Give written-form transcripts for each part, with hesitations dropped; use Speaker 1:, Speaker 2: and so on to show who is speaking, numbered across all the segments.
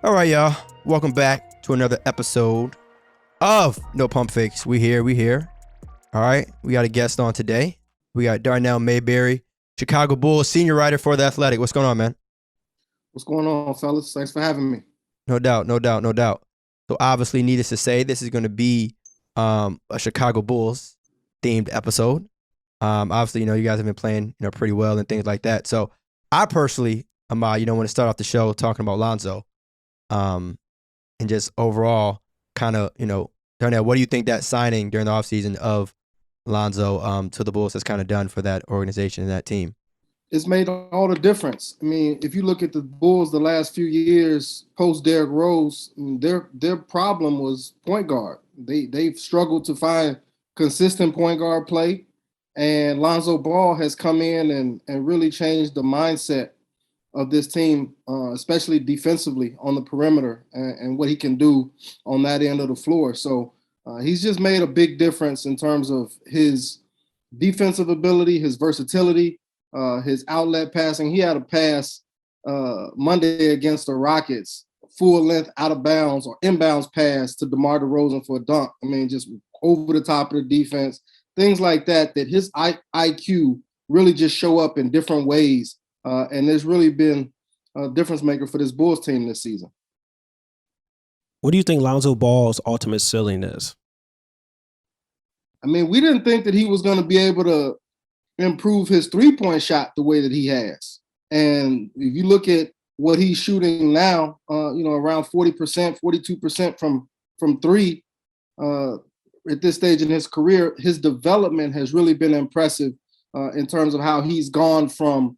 Speaker 1: All right, y'all. Welcome back to another episode of No Pump Fakes. We here. All right. We got a guest on today. We got Darnell Mayberry, Chicago Bulls senior writer for The Athletic. What's going on, man?
Speaker 2: What's going on, fellas? Thanks for having me.
Speaker 1: No doubt. So obviously, needless to say, this is going to be a Chicago Bulls themed episode. Obviously, you guys have been playing, pretty well and things like that. So I personally, Ahmad, want to start off the show talking about Lonzo. And just overall, kind of, Darnell, what do you think that signing during the offseason of Lonzo to the Bulls has kind of done for that organization and that team?
Speaker 2: It's made all the difference. I mean, if you look at the Bulls the last few years post Derrick Rose, I mean, their problem was point guard. They've struggled to find consistent point guard play, and Lonzo Ball has come in and really changed the mindset of this team, especially defensively on the perimeter and what he can do on that end of the floor. So he's just made a big difference in terms of his defensive ability, his versatility, his outlet passing. He had a pass Monday against the Rockets, full length out of bounds or inbounds pass to DeMar DeRozan for a dunk. I mean, just over the top of the defense, things like that, that his IQ really just show up in different ways. And there's really been a difference maker for this Bulls team this season.
Speaker 3: What do you think Lonzo Ball's ultimate ceiling is?
Speaker 2: I mean, we didn't think that he was going to be able to improve his three-point shot the way that he has. And if you look at what he's shooting now, around 40%, 42% from three at this stage in his career, his development has really been impressive in terms of how he's gone from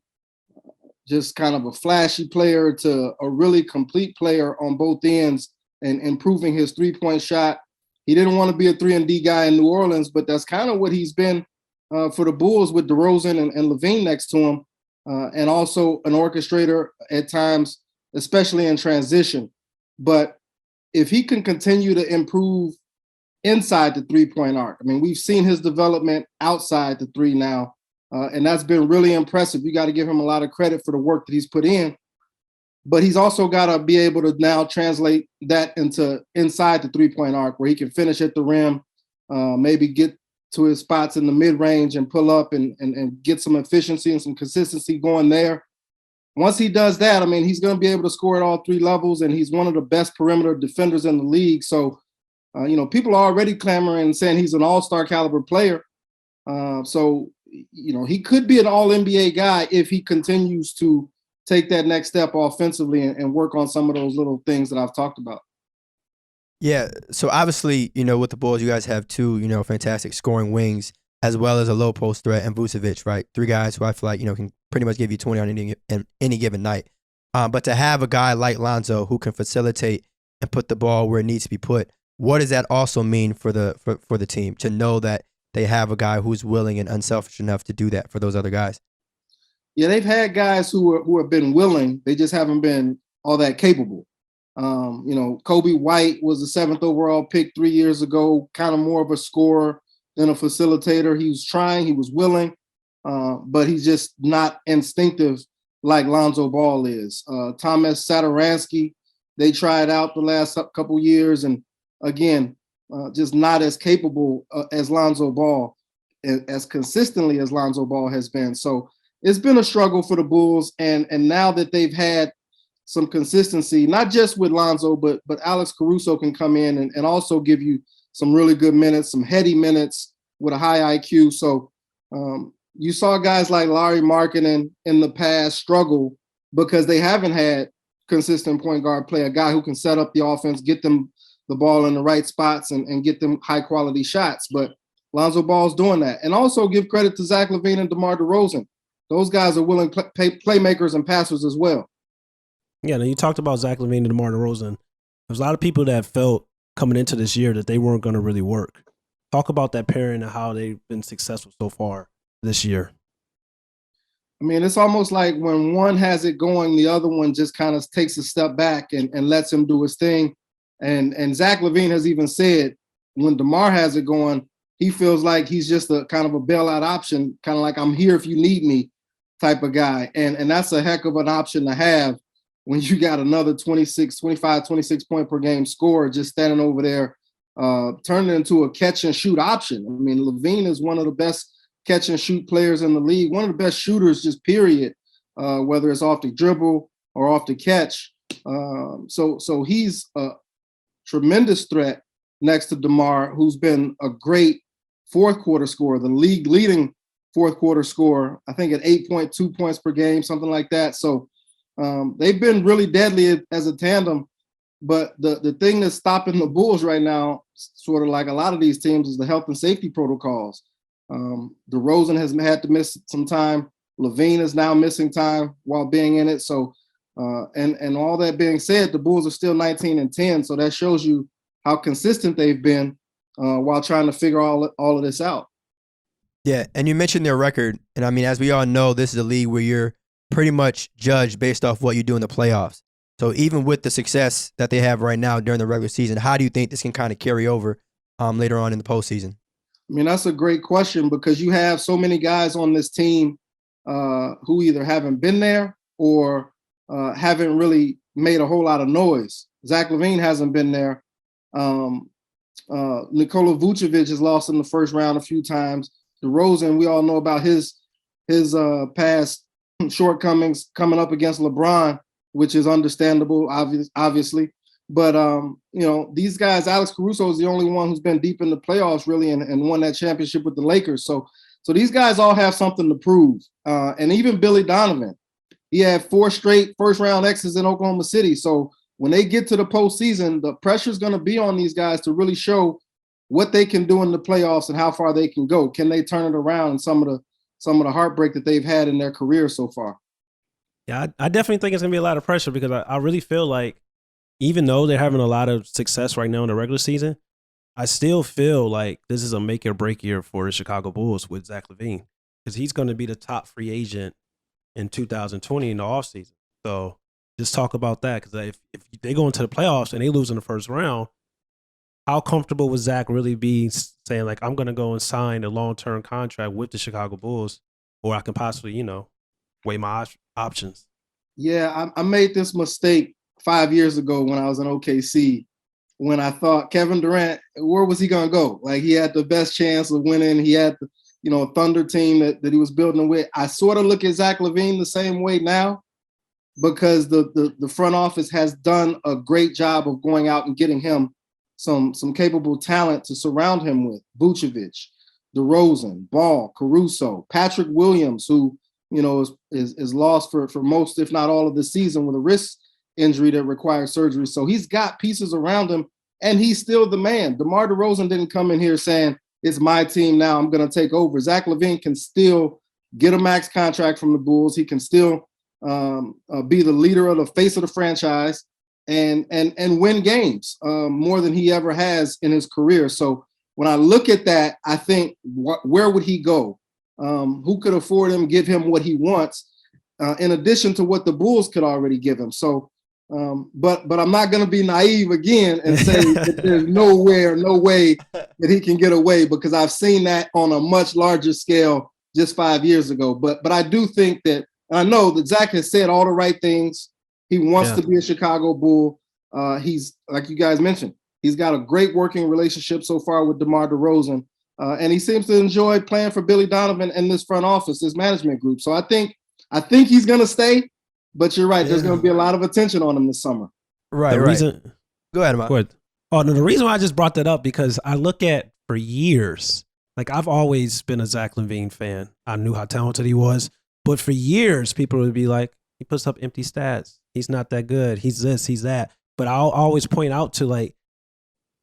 Speaker 2: just kind of a flashy player to a really complete player on both ends and improving his three-point shot. He didn't want to be a 3-and-D guy in New Orleans, but that's kind of what he's been for the Bulls with DeRozan and Levine next to him, and also an orchestrator at times, especially in transition. But if he can continue to improve inside the three-point arc, I mean, we've seen his development outside the three now, and that's been really impressive. You got to give him a lot of credit for the work that he's put in. But he's also got to be able to now translate that into inside the three-point arc where he can finish at the rim, maybe get to his spots in the mid-range and pull up and get some efficiency and some consistency going there. Once he does that, I mean, he's going to be able to score at all three levels, and he's one of the best perimeter defenders in the league. So, people are already clamoring and saying he's an all-star caliber player. So, he could be an all-NBA guy if he continues to take that next step offensively and work on some of those little things that I've talked about.
Speaker 1: Yeah, so obviously, with the Bulls, you guys have two, fantastic scoring wings as well as a low post threat and Vucevic, right? Three guys who I feel like, can pretty much give you 20 on any given night. But to have a guy like Lonzo who can facilitate and put the ball where it needs to be put, what does that also mean for the team to know that they have a guy who's willing and unselfish enough to do that for those other guys?
Speaker 2: Yeah, they've had guys who have been willing. They just haven't been all that capable. Kobe White was the 7th overall pick 3 years ago, kind of more of a scorer than a facilitator. He was trying, he was willing, but he's just not instinctive like Lonzo Ball is. Thomas Satoransky, they tried out the last couple years, and again, just not as capable as Lonzo Ball, as consistently as Lonzo Ball has been. So it's been a struggle for the Bulls, and now that they've had some consistency, not just with Lonzo, but Alex Caruso can come in and also give you some really good minutes, some heady minutes with a high IQ. So you saw guys like Larry Markkinen in the past struggle because they haven't had consistent point guard play, a guy who can set up the offense, get them the ball in the right spots and get them high quality shots. But Lonzo Ball's doing that. And also give credit to Zach LaVine and DeMar DeRozan. Those guys are willing playmakers and passers as well.
Speaker 3: Yeah, now you talked about Zach LaVine and DeMar DeRozan. There's a lot of people that felt coming into this year that they weren't going to really work. Talk about that pairing and how they've been successful so far this year.
Speaker 2: I mean, it's almost like when one has it going, the other one just kind of takes a step back and lets him do his thing. And Zach LaVine has even said when DeMar has it going, he feels like he's just a kind of a bailout option, kind of like I'm here if you need me type of guy. And that's a heck of an option to have when you got another 26 point per game scorer just standing over there, turning it into a catch and shoot option. I mean, LaVine is one of the best catch and shoot players in the league, one of the best shooters, just period, whether it's off the dribble or off the catch. So he's a tremendous threat next to DeMar, who's been a great fourth quarter scorer, the league leading fourth quarter scorer, I think at 8.2 points per game, something like that. So they've been really deadly as a tandem. But the thing that's stopping the Bulls right now, sort of like a lot of these teams, is the health and safety protocols. DeRozan has had to miss some time. LaVine is now missing time while being in it. So, and all that being said, the Bulls are still 19-10. So that shows you how consistent they've been while trying to figure all of this out.
Speaker 1: Yeah, and you mentioned their record, and I mean, as we all know, this is a league where you're pretty much judged based off what you do in the playoffs. So even with the success that they have right now during the regular season, how do you think this can kind of carry over later on in the postseason?
Speaker 2: I mean, that's a great question because you have so many guys on this team who either haven't been there or haven't really made a whole lot of noise. Zach LaVine hasn't been there. Nikola Vucevic has lost in the first round a few times. DeRozan, we all know about his past shortcomings coming up against LeBron, which is understandable, obviously. But, these guys, Alex Caruso is the only one who's been deep in the playoffs, really, and won that championship with the Lakers. So these guys all have something to prove. And even Billy Donovan, he had 4 straight first-round exits in Oklahoma City. So when they get to the postseason, the pressure's going to be on these guys to really show what they can do in the playoffs and how far they can go. Can they turn it around in some of the heartbreak that they've had in their career so far?
Speaker 3: Yeah, I definitely think it's going to be a lot of pressure because I really feel like even though they're having a lot of success right now in the regular season, I still feel like this is a make or break year for the Chicago Bulls with Zach LaVine because he's going to be the top free agent in 2020 in the offseason. So just talk about that because if they go into the playoffs and they lose in the first round, how comfortable would Zach really be saying, like, I'm going to go and sign a long-term contract with the Chicago Bulls or I can possibly, weigh my options?
Speaker 2: Yeah, I made this mistake 5 years ago when I was in OKC when I thought Kevin Durant, where was he going to go? Like, he had the best chance of winning. He had, a Thunder team that he was building with. I sort of look at Zach LaVine the same way now because the front office has done a great job of going out and getting him some capable talent to surround him with. Vucevic, DeRozan, Ball, Caruso, Patrick Williams, who is lost for most, if not all, of the season with a wrist injury that requires surgery. So he's got pieces around him, and he's still the man. DeMar DeRozan didn't come in here saying, it's my team now, I'm going to take over. Zach LaVine can still get a max contract from the Bulls. He can still be the leader of the face of the franchise and win games more than he ever has in his career. So when I look at that, I think, where would he go? Who could afford him, give him what he wants, in addition to what the Bulls could already give him? So, but I'm not going to be naive again and say that there's no way that he can get away because I've seen that on a much larger scale just 5 years ago. But I do think that, and I know that Zach has said all the right things. He wants to be a Chicago Bull. He's, like you guys mentioned, he's got a great working relationship so far with DeMar DeRozan. And he seems to enjoy playing for Billy Donovan and this front office, this management group. So I think he's going to stay, but you're right. There's going to be a lot of attention on him this summer.
Speaker 1: Right. Go ahead, Ahmad.
Speaker 3: Go ahead. Oh, no, the reason why I just brought that up because I look at for years, like I've always been a Zach LaVine fan. I knew how talented he was, but for years people would be like, he puts up empty stats. He's not that good. He's this, he's that. But I'll always point out to like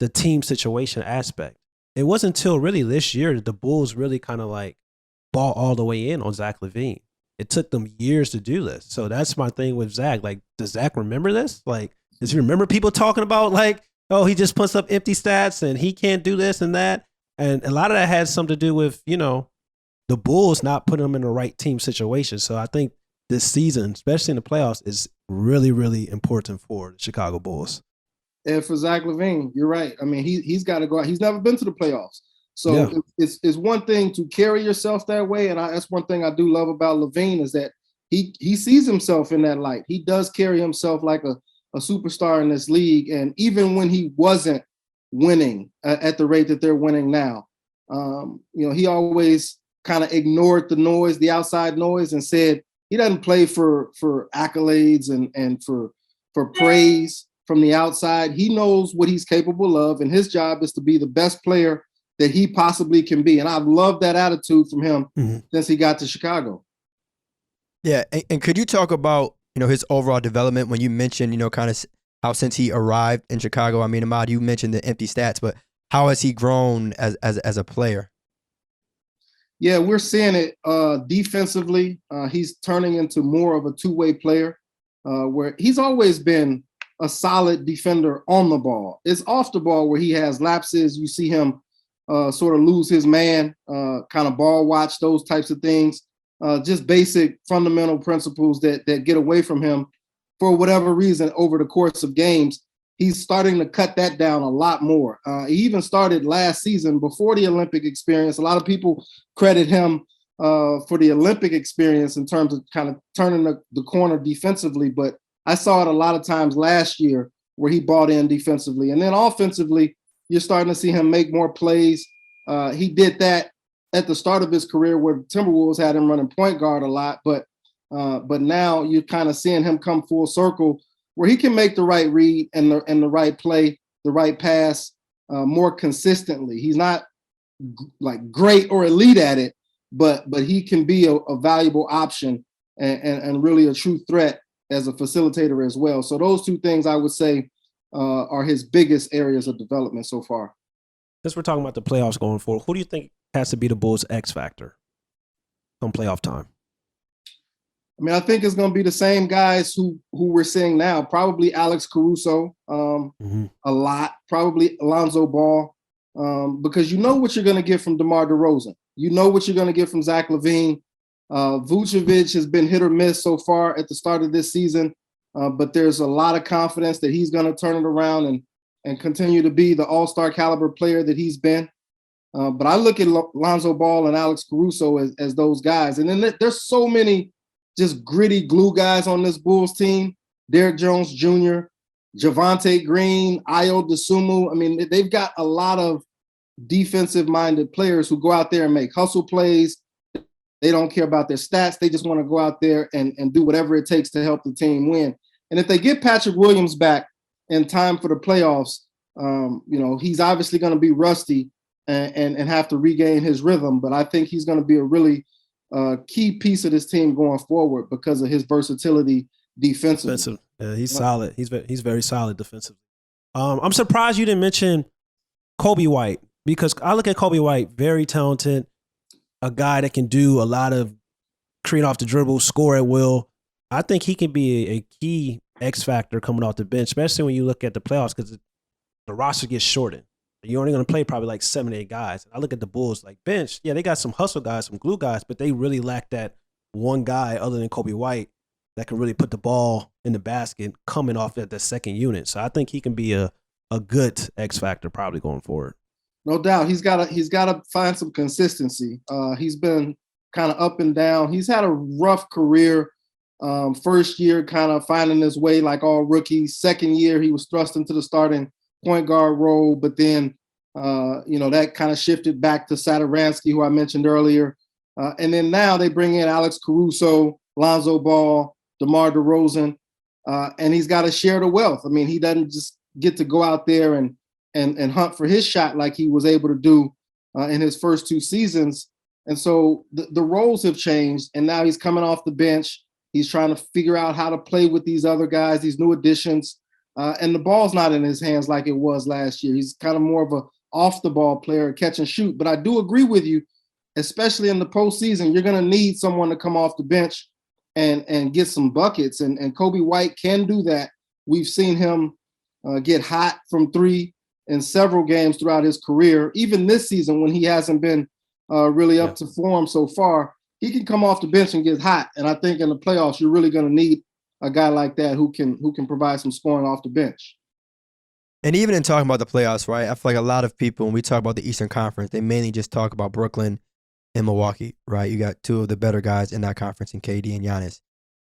Speaker 3: the team situation aspect. It wasn't until really this year that the Bulls really kind of like bought all the way in on Zach LaVine. It took them years to do this. So that's my thing with Zach. Like, does Zach remember this? Like, does he remember people talking about like, oh, he just puts up empty stats and he can't do this and that? And a lot of that has something to do with, the Bulls not putting him in the right team situation. So I think this season, especially in the playoffs, is really, really important for the Chicago Bulls.
Speaker 2: And for Zach LaVine, you're right. I mean, he's got to go out. He's never been to the playoffs. So it's one thing to carry yourself that way. And that's one thing I do love about LaVine is that he sees himself in that light. He does carry himself like a superstar in this league. And even when he wasn't winning at the rate that they're winning now, he always kind of ignored the noise, the outside noise, and said he doesn't play for accolades and for praise from the outside. He knows what he's capable of, and his job is to be the best player that he possibly can be. And I've loved that attitude from him since he got to Chicago.
Speaker 1: Yeah, and could you talk about his overall development when you mentioned kind of how since he arrived in Chicago? I mean, Ahmad, you mentioned the empty stats, but how has he grown as a player?
Speaker 2: Yeah, we're seeing it defensively. He's turning into more of a two-way player, where he's always been a solid defender on the ball. It's off the ball where he has lapses. You see him sort of lose his man, kind of ball watch, those types of things. Just basic fundamental principles that get away from him for whatever reason over the course of games. He's starting to cut that down a lot more. He even started last season before the Olympic experience. A lot of people credit him for the Olympic experience in terms of kind of turning the corner defensively. But I saw it a lot of times last year where he bought in defensively. And then offensively, you're starting to see him make more plays. He did that at the start of his career where the Timberwolves had him running point guard a lot. But now you're kind of seeing him come full circle where he can make the right read and the right play, the right pass more consistently. He's not like great or elite at it, but he can be a valuable option and really a true threat as a facilitator as well. So those two things I would say are his biggest areas of development so far.
Speaker 3: Since we're talking about the playoffs going forward, who do you think has to be the Bulls' X factor on playoff time?
Speaker 2: I mean, I think it's going to be the same guys who we're seeing now. Probably Alex Caruso a lot. Probably Alonzo Ball because you know what you're going to get from DeMar DeRozan. You know what you're going to get from Zach LaVine. Vucevic has been hit or miss so far at the start of this season, but there's a lot of confidence that he's going to turn it around and continue to be the all-star caliber player that he's been. But I look at Lonzo Ball and Alex Caruso as those guys. And then there's so many just gritty glue guys on this Bulls team. Derrick Jones Jr., Javonte Green, Ayo Dosunmu. I mean, they've got a lot of defensive-minded players who go out there and make hustle plays. They don't care about their stats. They just want to go out there and do whatever it takes to help the team win. And if they get Patrick Williams back in time for the playoffs, he's obviously going to be rusty and have to regain his rhythm. But I think he's going to be a really key piece of this team going forward because of his versatility defensively.
Speaker 3: Yeah, he's solid. He's very solid defensively. I'm surprised you didn't mention Kobe White because I look at Kobe White, very talented, a guy that can do a lot of create off the dribble, score at will. I think he can be a key X factor coming off the bench, especially when you look at the playoffs because the roster gets shortened. You're only going to play probably like 7 to 8 guys. I look at the Bulls like bench. Yeah, they got some hustle guys, some glue guys, but they really lack that one guy other than Kobe White that can really put the ball in the basket coming off at the second unit. So I think he can be a good X factor probably going forward.
Speaker 2: No doubt. He's got to find some consistency. He's been kind of up and down. He's had a rough career. First year kind of finding his way like all rookies. Second year, he was thrust into the starting point guard role, but then, that kind of shifted back to Satoransky, who I mentioned earlier. And then now they bring in Alex Caruso, Lonzo Ball, DeMar DeRozan, and he's got to share the wealth. I mean, he doesn't just get to go out there and hunt for his shot like he was able to do in his first 2 seasons. And so the roles have changed, and now he's coming off the bench. He's trying to figure out how to play with these other guys, these new additions. And the ball's not in his hands like it was last year. He's kind of more of a off-the-ball player, catch and shoot. But I do agree with you, especially in the postseason, you're going to need someone to come off the bench and get some buckets. And Kobe White can do that. We've seen him get hot from 3 in several games throughout his career. Even this season when he hasn't been really up to form so far, he can come off the bench and get hot. And I think in the playoffs, you're really going to need a guy like that who can provide some scoring off the bench.
Speaker 1: And even in talking about the playoffs, right, I feel like a lot of people, when we talk about the Eastern Conference, they mainly just talk about Brooklyn and Milwaukee, right? You got 2 of the better guys in that conference in KD and Giannis.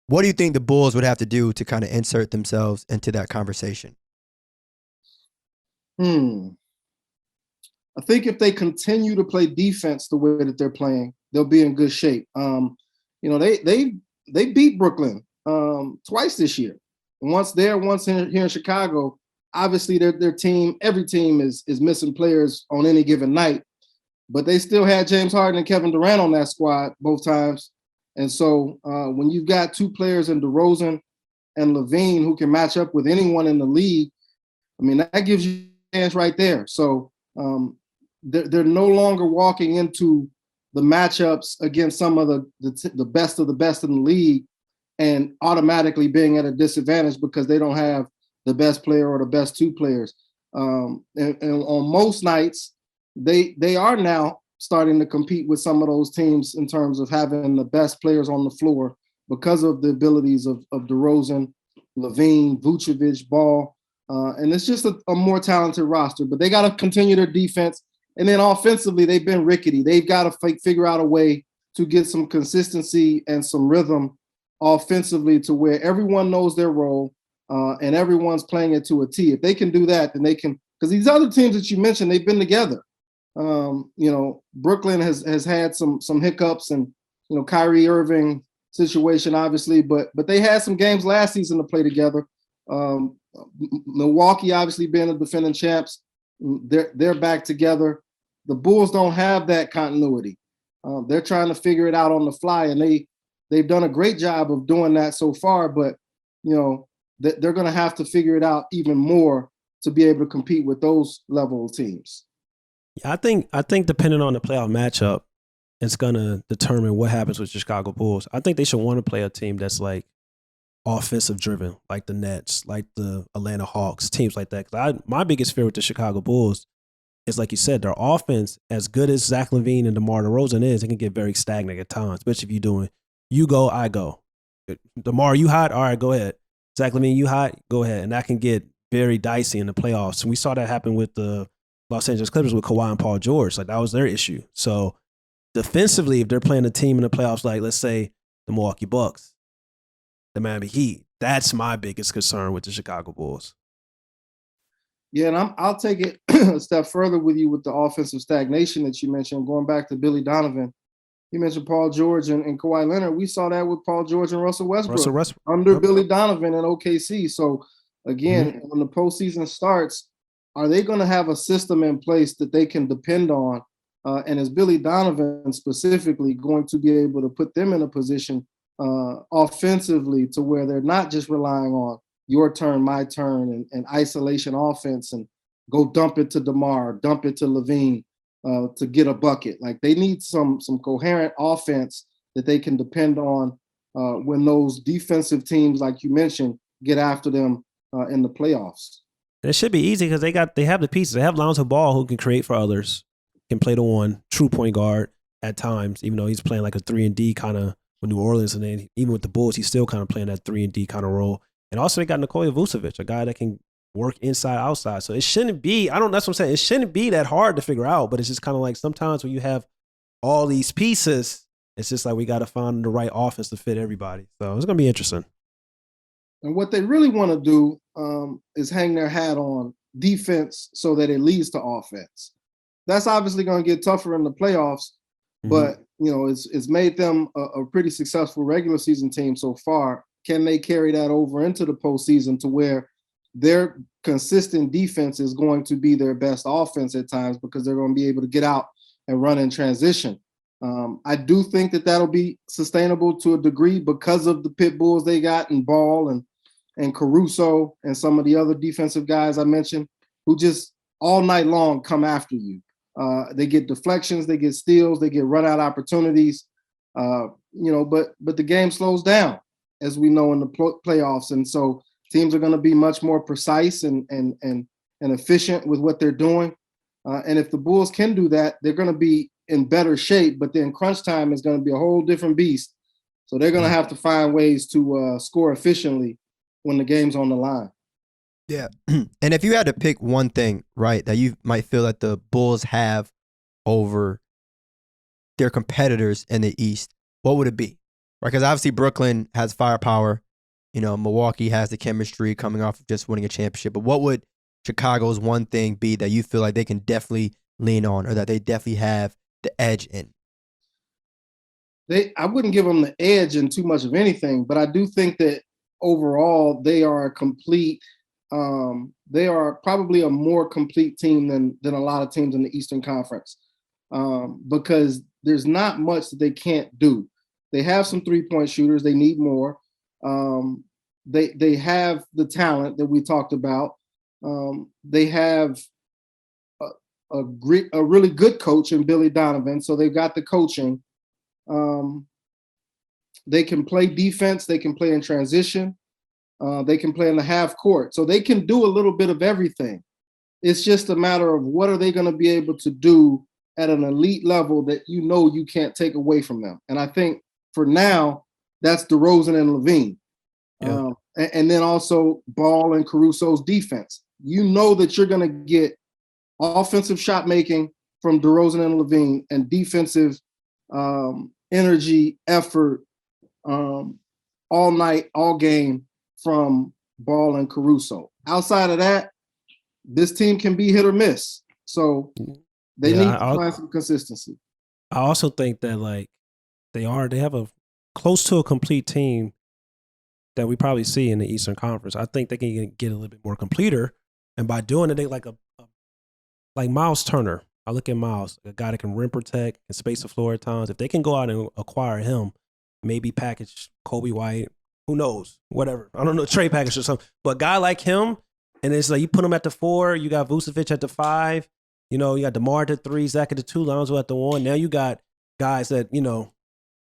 Speaker 1: What do you think the Bulls would have to do to kind of insert themselves into that conversation?
Speaker 2: I think if they continue to play defense the way that they're playing, they'll be in good shape. They beat Brooklyn twice this year. Once there, once here in Chicago. Obviously, their team, every team is missing players on any given night, but they still had James Harden and Kevin Durant on that squad both times. And so when you've got two players in DeRozan and Levine who can match up with anyone in the league, I mean, that gives you a chance right there. So they're no longer walking into the matchups against some of the best of the best in the league and automatically being at a disadvantage because they don't have the best player or the best two players. And on most nights, they are now starting to compete with some of those teams in terms of having the best players on the floor because of the abilities of DeRozan, Levine, Vucevic, Ball. And it's just a more talented roster. But they got to continue their defense. And then offensively, they've been rickety. They've got to figure out a way to get some consistency and some rhythm offensively to where everyone knows their role. And everyone's playing it to a T. If they can do that, then they can. Because these other teams that you mentioned, they've been together. Brooklyn has had some hiccups, and Kyrie Irving situation, obviously, but they had some games last season to play together. Milwaukee, obviously, being the defending champs, they're back together. The Bulls don't have that continuity. They're trying to figure it out on the fly, and they've done a great job of doing that so far. But they're going to have to figure it out even more to be able to compete with those level of teams.
Speaker 3: Yeah, I think depending on the playoff matchup, it's going to determine what happens with the Chicago Bulls. I think they should want to play a team that's like offensive driven, like the Nets, like the Atlanta Hawks, teams like that. My biggest fear with the Chicago Bulls is, like you said, their offense, as good as Zach LaVine and DeMar DeRozan is, it can get very stagnant at times, especially if you're doing you go, I go. DeMar, you hot? All right, go ahead. Zach LaVine, you hot? Go ahead. And that can get very dicey in the playoffs. And we saw that happen with the Los Angeles Clippers with Kawhi and Paul George. Like, that was their issue. So defensively, if they're playing a team in the playoffs, like let's say the Milwaukee Bucks, the Miami Heat, that's my biggest concern with the Chicago Bulls.
Speaker 2: Yeah, and I'll take it a step further with you with the offensive stagnation that you mentioned, going back to Billy Donovan. You mentioned Paul George and Kawhi Leonard. We saw that with Paul George and Russell Westbrook. Under Billy Donovan in OKC. So, again, when the postseason starts, are they going to have a system in place that they can depend on? And is Billy Donovan specifically going to be able to put them in a position offensively to where they're not just relying on your turn, my turn, and isolation offense and go dump it to DeMar, dump it to Levine to get a bucket? Like, they need some coherent offense that they can depend on when those defensive teams, like you mentioned, get after them in the playoffs.
Speaker 3: And it should be easy because they have the pieces. They have Lonzo Ball who can create for others, can play the one, true point guard at times, even though he's playing like a 3-and-D kind of with New Orleans. And then even with the Bulls, he's still kind of playing that 3-and-D kind of role. And also they got Nikola Vucevic, a guy that can work inside, outside. So it shouldn't be, that's what I'm saying. It shouldn't be that hard to figure out, but it's just kind of like sometimes when you have all these pieces, it's just like we got to find the right offense to fit everybody. So it's going to be interesting.
Speaker 2: And what they really want to do is hang their hat on defense so that it leads to offense. That's obviously going to get tougher in the playoffs, but it's made them a pretty successful regular season team so far. Can they carry that over into the postseason to where their consistent defense is going to be their best offense at times because they're going to be able to get out and run in transition? I do think that that'll be sustainable to a degree because of the pit bulls they got in Ball and Caruso and some of the other defensive guys I mentioned who just all night long come after you. They get deflections, they get steals, they get run out opportunities, but the game slows down, as we know in the playoffs. And so teams are going to be much more precise and efficient with what they're doing. And if the Bulls can do that, they're going to be in better shape, but then crunch time is going to be a whole different beast. So they're going to have to find ways to score efficiently when the game's on the line.
Speaker 1: Yeah. And if you had to pick one thing, right, that you might feel that the Bulls have over their competitors in the East, what would it be? right? Because obviously Brooklyn has firepower. You know, Milwaukee has the chemistry coming off of just winning a championship. But what would Chicago's one thing be that you feel like they can definitely lean on, or that they definitely have the edge in?
Speaker 2: I wouldn't give them the edge in too much of anything, but I do think that overall they are a complete. They are probably a more complete team than a lot of teams in the Eastern Conference, because there's not much that they can't do. They have some 3-point shooters. They need more. They have the talent that we talked about. They have a really good coach in Billy Donovan, so they've got the coaching. They can play defense. They can play in transition. They can play in the half court. So they can do a little bit of everything. It's just a matter of what are they going to be able to do at an elite level that you can't take away from them. And I think for now, that's DeRozan and Levine.
Speaker 3: Yeah.
Speaker 2: And then also Ball and Caruso's defense. You know that you're going to get offensive shot making from DeRozan and Levine, and defensive energy, effort, all night, all game from Ball and Caruso. Outside of that, this team can be hit or miss. So they need to find some consistency.
Speaker 3: I also think that like they have a close to a complete team that we probably see in the Eastern Conference. I think they can get a little bit more completer, and by doing it, they like Miles Turner. I look at Miles, a guy that can rim protect and space the floor at times. If they can go out and acquire him, maybe package Kobe White, who knows, whatever. I don't know, trade package or something. But a guy like him, and it's like you put him at the 4, you got Vucevic at the 5, you got DeMar at the 3, Zach at the 2, Lonzo at the 1. Now you got guys that,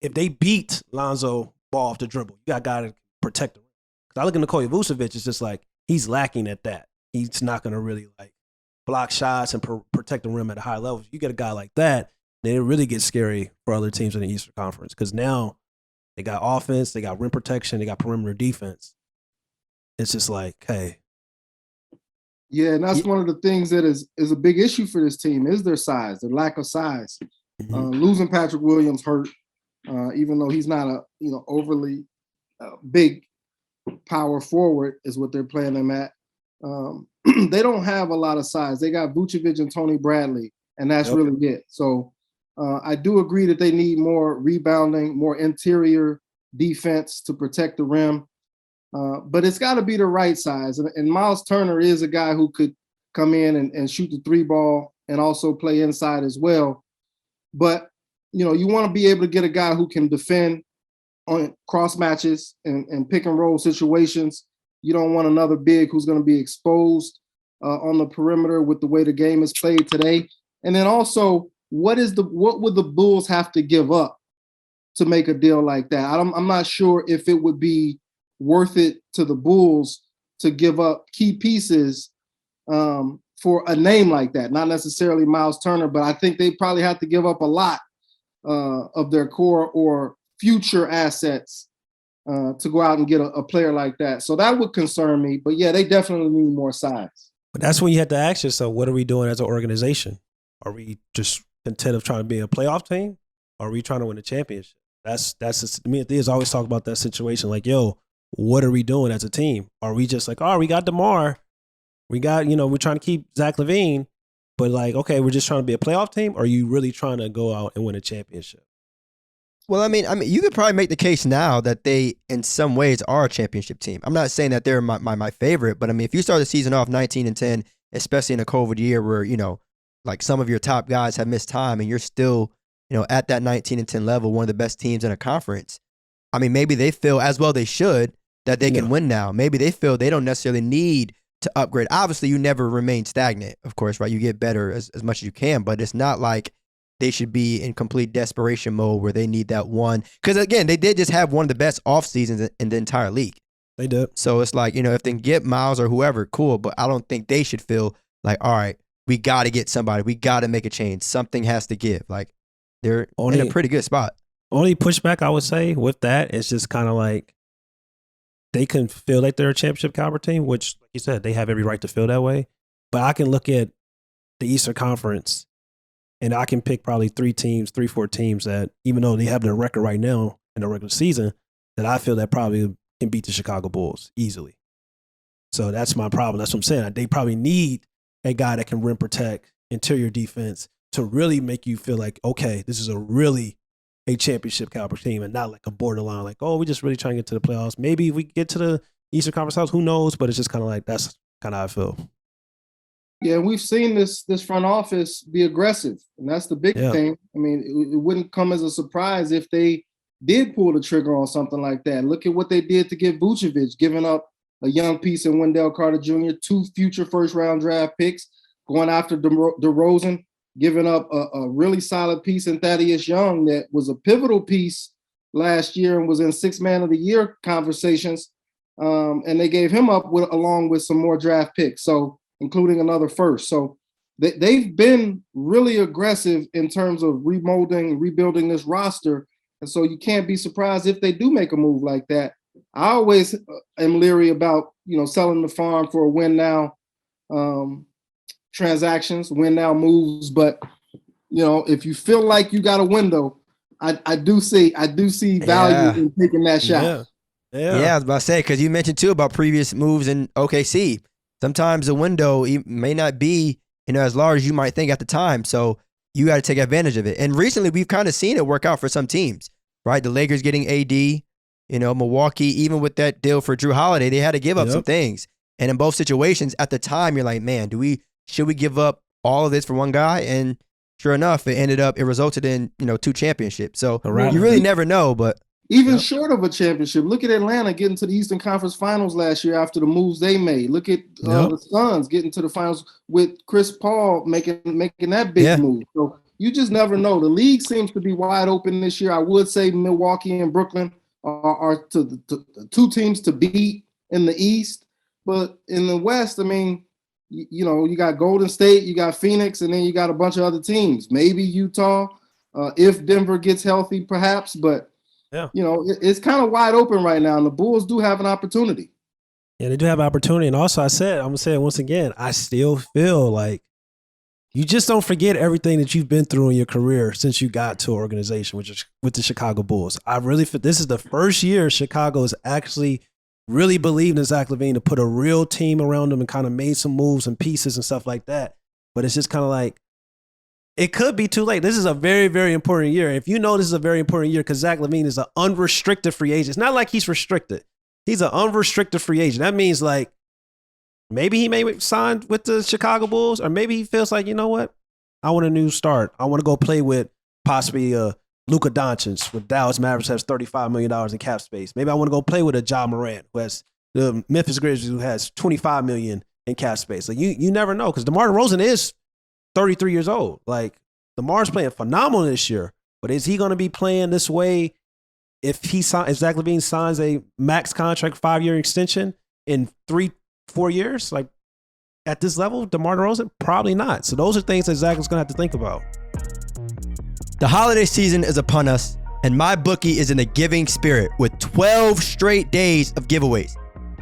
Speaker 3: if they beat Lonzo Ball off the dribble, you got guys to protect the rim. Because I look at Nikola Vucevic, it's just like he's lacking at that. He's not going to really like block shots and protect the rim at a high level. You get a guy like that, then it really gets scary for other teams in the Eastern Conference, because now they got offense, they got rim protection, they got perimeter defense. It's just like, hey.
Speaker 2: Yeah, and that's one of the things that is a big issue for this team is their size, their lack of size.
Speaker 3: Mm-hmm.
Speaker 2: Losing Patrick Williams hurt, even though he's not a overly big power forward is what they're playing him at. They don't have a lot of size. They got Vucevic and Tony Bradley, and that's really it. So I do agree that they need more rebounding, more interior defense to protect the rim. But it's got to be the right size. And Miles Turner is a guy who could come in and shoot the 3 ball and also play inside as well. But, you want to be able to get a guy who can defend on cross matches and pick and roll situations. You don't want another big who's going to be exposed on the perimeter with the way the game is played today. And then also, what would the Bulls have to give up to make a deal like that? I'm not sure if it would be worth it to the Bulls to give up key pieces for a name like that. Not necessarily Miles Turner, but I think they probably have to give up a lot of their core or future assets to go out and get a player like that. So that would concern me. But yeah, they definitely need more size.
Speaker 3: But that's when you have to ask yourself, what are we doing as an organization? Are we just content of trying to be a playoff team? Or are we trying to win a championship? That's me and Theus always talk about that situation. Like, yo, what are we doing as a team? Are we just like, we got DeMar. We got, we're trying to keep Zach LaVine. But like, okay, we're just trying to be a playoff team? Or are you really trying to go out and win a championship?
Speaker 1: Well, I mean, you could probably make the case now that they, in some ways, are a championship team. I'm not saying that they're my favorite, but I mean, if you start the season off 19-10, especially in a COVID year where, like some of your top guys have missed time and you're still, at that 19-10 level, one of the best teams in a conference. I mean, maybe they feel, as well they should, that they can win now. Maybe they feel they don't necessarily need to upgrade. Obviously, you never remain stagnant, of course, right? You get better as much as you can, but it's not like they should be in complete desperation mode where they need that one. Because, again, they did just have one of the best off seasons in the entire league.
Speaker 3: They did.
Speaker 1: So it's like, if they can get Miles or whoever, cool. But I don't think they should feel like, all right, we got to get somebody. We got to make a change. Something has to give. Like, they're in a pretty good spot.
Speaker 3: Only pushback I would say with that is just kind of like they can feel like they're a championship caliber team, which, like you said, they have every right to feel that way. But I can look at the Eastern Conference and I can pick probably 3, 4 teams that, even though they have their record right now in the regular season that I feel that probably can beat the Chicago Bulls easily. So that's my problem. That's what I'm saying. They probably need a guy that can rim protect, interior defense to really make you feel like, okay, this is a championship caliber team and not like a borderline, like, oh, we just really trying to get to the playoffs. Maybe if we get to the Eastern Conference Finals, who knows? But it's just kind of like, that's kind of how I feel.
Speaker 2: Yeah, we've seen this front office be aggressive, and that's the big thing. I mean, it wouldn't come as a surprise if they did pull the trigger on something like that. Look at what they did to get Vucevic, giving up a young piece in Wendell Carter Jr., 2 future first-round draft picks, going after DeRozan, giving up a really solid piece in Thaddeus Young that was a pivotal piece last year and was in 6th Man of the Year conversations. And they gave him up along with some more draft picks, so including another first. So they've been really aggressive in terms of rebuilding this roster. And so you can't be surprised if they do make a move like that. I always am leery about, selling the farm for a win now transactions, win now moves. But, if you feel like you got a window, I do see value in taking that shot.
Speaker 1: Yeah, I was about to say, because you mentioned too about previous moves in OKC. Sometimes the window may not be, as large as you might think at the time. So you got to take advantage of it. And recently we've kind of seen it work out for some teams, right? The Lakers getting AD, Milwaukee, even with that deal for Drew Holiday, they had to give up some things. And in both situations at the time, you're like, man, should we give up all of this for one guy? And sure enough, it resulted in, 2 championships. So you really never know, but
Speaker 2: even short of a championship, look at Atlanta getting to the Eastern Conference Finals last year after the moves they made. Look at the Suns getting to the finals with Chris Paul making that big move. So you just never know. The league seems to be wide open this year. I would say Milwaukee and Brooklyn are the 2 teams to beat in the East. But in the West, I mean, you got Golden State, you got Phoenix, and then you got a bunch of other teams. Maybe Utah, if Denver gets healthy, perhaps. But it's kind of wide open right now, and the Bulls do have an opportunity.
Speaker 3: Yeah, they do have an opportunity. And also, I'm going to say it once again, I still feel like you just don't forget everything that you've been through in your career since you got to an organization, which is with the Chicago Bulls. I really feel this is the first year Chicago has actually really believed in Zach LaVine to put a real team around him and kind of made some moves and pieces and stuff like that. But it's just kind of like, it could be too late. This is a very, very important year. If this is a very important year because Zach LaVine is an unrestricted free agent. It's not like he's restricted. He's an unrestricted free agent. That means like maybe he may sign with the Chicago Bulls, or maybe he feels like, you know what? I want a new start. I want to go play with possibly Luka Doncic, with Dallas Mavericks has $35 million in cap space. Maybe I want to go play with a Ja Morant, who has the Memphis Grizzlies, who has $25 million in cap space. Like you never know, because DeMar DeRozan is 33 years old. Like DeMar's playing phenomenal this year, but is he going to be playing this way if Zach LaVine signs a max contract 5-year extension in 3-4 years? Like at this level, DeMar DeRozan, probably not. So those are things that Zach is going to have to think about.
Speaker 1: The holiday season is upon us, and MyBookie is in a giving spirit with 12 straight days of giveaways.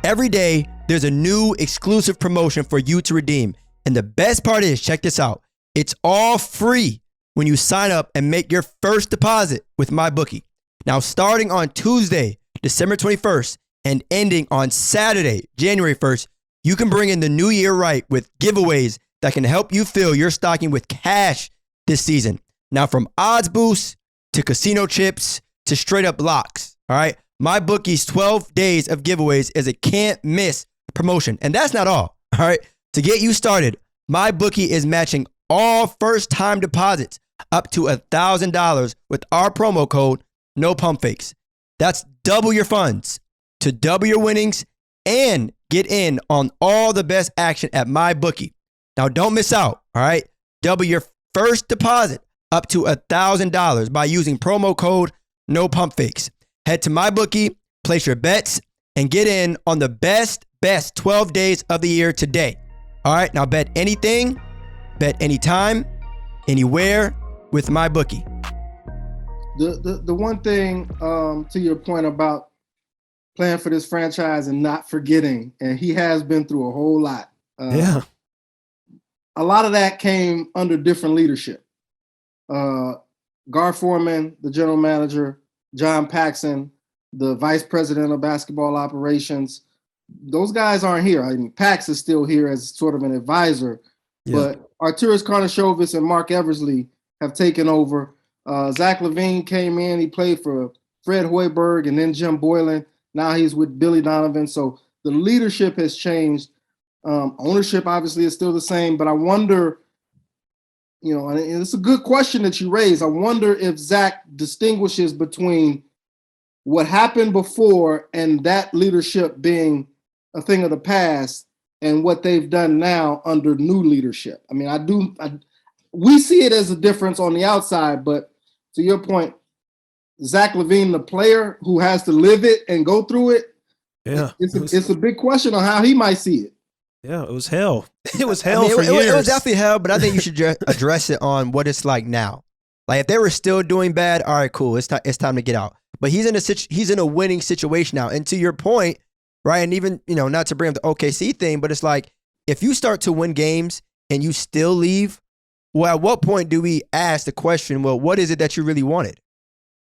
Speaker 1: Every day, there's a new exclusive promotion for you to redeem. And the best part is, check this out, it's all free when you sign up and make your first deposit with MyBookie. Now, starting on Tuesday, December 21st, and ending on Saturday, January 1st, you can bring in the new year right with giveaways that can help you fill your stocking with cash this season. Now, from odds boosts to casino chips to straight up locks, all right? MyBookie's 12 days of giveaways is a can't miss promotion. And that's not all right? To get you started, MyBookie is matching all first time deposits up to $1,000 with our promo code NOPUMPFAKES. That's double your funds to double your winnings and get in on all the best action at MyBookie. Now, don't miss out, all right? Double your first deposit up to $1,000 by using promo code NOPUMPFAKES. Head to MyBookie, place your bets, and get in on the best 12 days of the year today. All right, now bet anything, bet anytime, anywhere with MyBookie.
Speaker 2: The one thing to your point about playing for this franchise and not forgetting, and he has been through a whole lot. A lot of that came under different leadership. Gar Forman, the general manager, John Paxson, the vice president of basketball operations. Those guys aren't here. I mean, Pax is still here as sort of an advisor, but Arturas Karnisovas and Mark Eversley have taken over. Zach LaVine came in. He played for Fred Hoiberg and then Jim Boylan. Now he's with Billy Donovan. So the leadership has changed. Ownership obviously is still the same, but I wonder, and it's a good question that you raise. I wonder if Zach distinguishes between what happened before and that leadership being a thing of the past and what they've done now under new leadership. I mean, we see it as a difference on the outside, but to your point, Zach LaVine, the player who has to live it and go through it, it's a big question on how he might see it.
Speaker 3: Yeah, it was hell. It was hell for years.
Speaker 1: It was definitely hell, but I think you should address it on what it's like now. Like if they were still doing bad, all right, cool. It's time to get out. But he's in a winning situation now. And to your point, right? And even, not to bring up the OKC thing, but it's like if you start to win games and you still leave, well, at what point do we ask the question, well, what is it that you really wanted?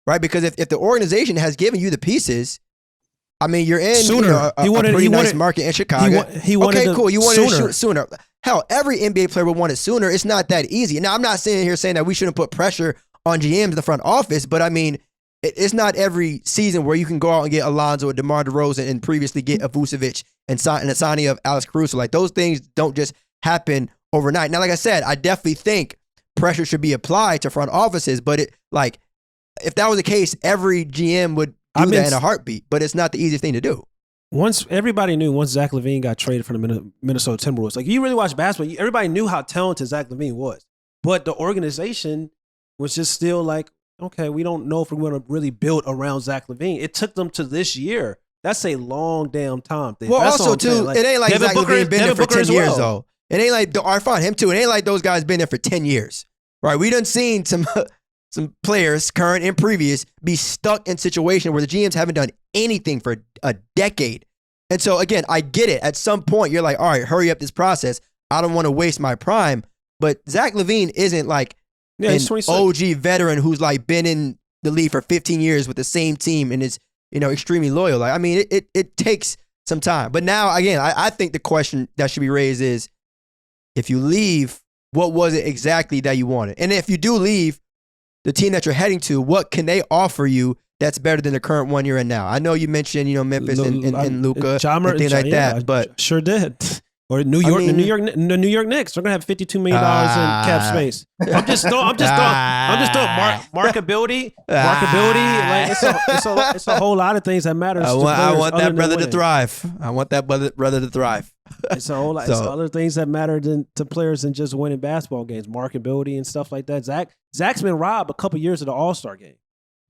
Speaker 1: Right? Because if the organization has given you the pieces, I mean, you're in
Speaker 3: sooner.
Speaker 1: A pretty nice market in Chicago.
Speaker 3: He wanted
Speaker 1: cool. You wanted
Speaker 3: sooner.
Speaker 1: it sooner. Hell, every NBA player would want it sooner. It's not that easy. Now, I'm not sitting here saying that we shouldn't put pressure on GMs in the front office, but I mean, it's not every season where you can go out and get Alonzo or DeMar DeRozan and previously get a Vucevic and a signing of Alex Caruso. Like those things don't just happen overnight. Now, like I said, I definitely think pressure should be applied to front offices, but if that was the case, every GM would do that in a heartbeat, but it's not the easiest thing to do.
Speaker 3: Once everybody knew, once Zach LaVine got traded from the Minnesota Timberwolves, like you really watch basketball, everybody knew how talented Zach LaVine was, but the organization was just still like, okay, we don't know if we're going to really build around Zach LaVine. It took them to this year. That's a long damn time.
Speaker 1: Well,
Speaker 3: that's
Speaker 1: also too, it ain't like Zach LaVine been there for 10 years though. It ain't like him too. It ain't like those guys been there for 10 years, right? We done seen some players, current and previous, be stuck in situations where the GMs haven't done anything for a decade. And so again, I get it. At some point, you're like, all right, hurry up this process. I don't want to waste my prime. But Zach LaVine isn't like an OG veteran who's like been in the league for 15 years with the same team and is, extremely loyal. Like, I mean, it takes some time. But now, again, I think the question that should be raised is, if you leave, what was it exactly that you wanted? And if you do leave, the team that you're heading to, what can they offer you that's better than the current one you're in now? I know you mentioned, Memphis and Luka and things like that, but
Speaker 3: sure did. Or New York, the New York Knicks. They're gonna have $52 million in cap space. I'm just throwing marketability. Like it's a whole lot of things that matter.
Speaker 1: I want that brother to thrive. I want that brother to thrive.
Speaker 3: It's a whole lot. It's other things that matter to players than just winning basketball games, marketability and stuff like that. Zach's been robbed a couple years of the All-Star game,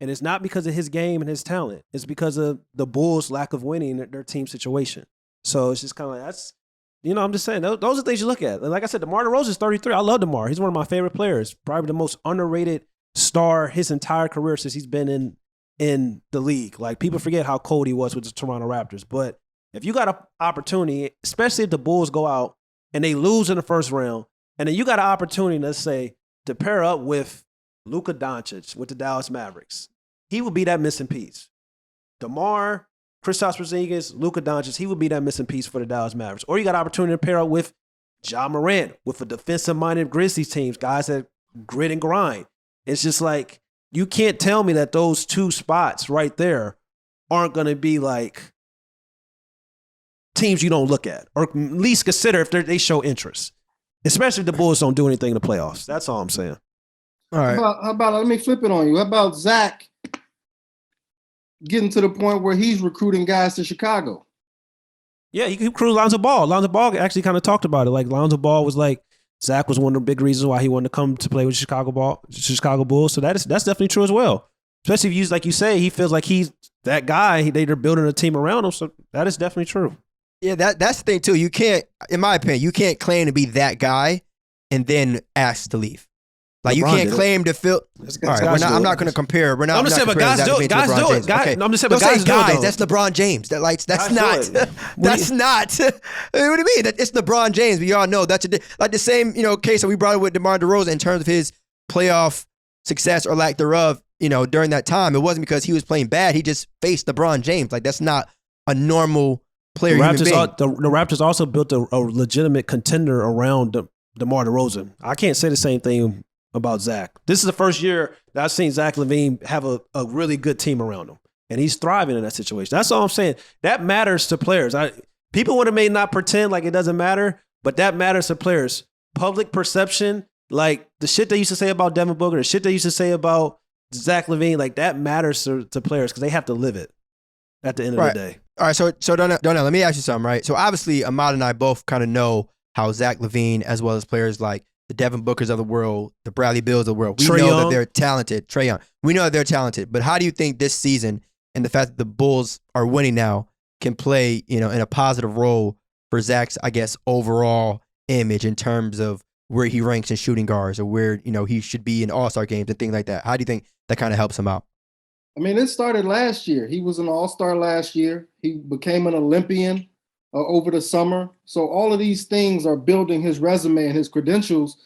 Speaker 3: and it's not because of his game and his talent. It's because of the Bulls' lack of winning their team situation. So it's just kind of like that's. I'm just saying, those are things you look at. Like I said, DeMar DeRozan is 33. I love DeMar. He's one of my favorite players. Probably the most underrated star his entire career since he's been in the league. Like, people forget how cold he was with the Toronto Raptors. But if you got an opportunity, especially if the Bulls go out and they lose in the first round, and then you got an opportunity, let's say, to pair up with Luka Doncic with the Dallas Mavericks, he would be that missing piece. DeMar, Kristaps Porzingis, Luka Doncic, he would be that missing piece for the Dallas Mavericks. Or you got an opportunity to pair up with Ja Morant, with a defensive-minded Grizzlies teams, guys that grit and grind. It's just like, you can't tell me that those two spots right there aren't going to be like teams you don't look at, or at least consider if they show interest, especially if the Bulls don't do anything in the playoffs. That's all I'm saying.
Speaker 1: All right.
Speaker 2: How about let me flip it on you. How about Zach getting to the point where he's recruiting guys to Chicago?
Speaker 3: Yeah, he recruited Lonzo Ball. Lonzo Ball actually kind of talked about it. Like, Lonzo Ball was like, Zach was one of the big reasons why he wanted to come to play with Chicago Bulls. So that's definitely true as well. Especially if you, like you say, he feels like he's that guy. They're building a team around him. So that is definitely true.
Speaker 1: Yeah, that's the thing too. You can't, in my opinion, you can't claim to be that guy and then ask to leave. Like, LeBron, you can't claim to fill. All right, I'm not going to compare. We're not.
Speaker 3: I'm just saying, but guys do it. Guys do it.
Speaker 1: Okay.
Speaker 3: I'm just saying, but guys do it.
Speaker 1: That's LeBron James. That's not. That's not. What do you mean? It's LeBron James. We all know that's like the same case that we brought it with DeMar DeRozan in terms of his playoff success or lack thereof. during that time, it wasn't because he was playing bad. He just faced LeBron James. Like, that's not a normal player.
Speaker 3: The Raptors also built a legitimate contender around DeMar DeRozan. I can't say the same thing about Zach. This is the first year that I've seen Zach LaVine have a really good team around him, and he's thriving in that situation. That's all I'm saying. That matters to players. People would have may not pretend like it doesn't matter, but that matters to players. Public perception, like the shit they used to say about Devin Booker, the shit they used to say about Zach LaVine, like that matters to players because they have to live it at the end of the day.
Speaker 1: All right, so Donnell, let me ask you something, right? So obviously, Ahmad and I both kind of know how Zach LaVine, as well as players like the Devin Bookers of the world, the Bradley Bills of the world, we know that they're talented. Trae Young, we know that they're talented. But how do you think this season and the fact that the Bulls are winning now can play, in a positive role for Zach's, I guess, overall image in terms of where he ranks in shooting guards or where, he should be in All-Star games and things like that? How do you think that kind of helps him out?
Speaker 2: I mean, it started last year. He was an All-Star last year. He became an Olympian over the summer. So all of these things are building his resume and his credentials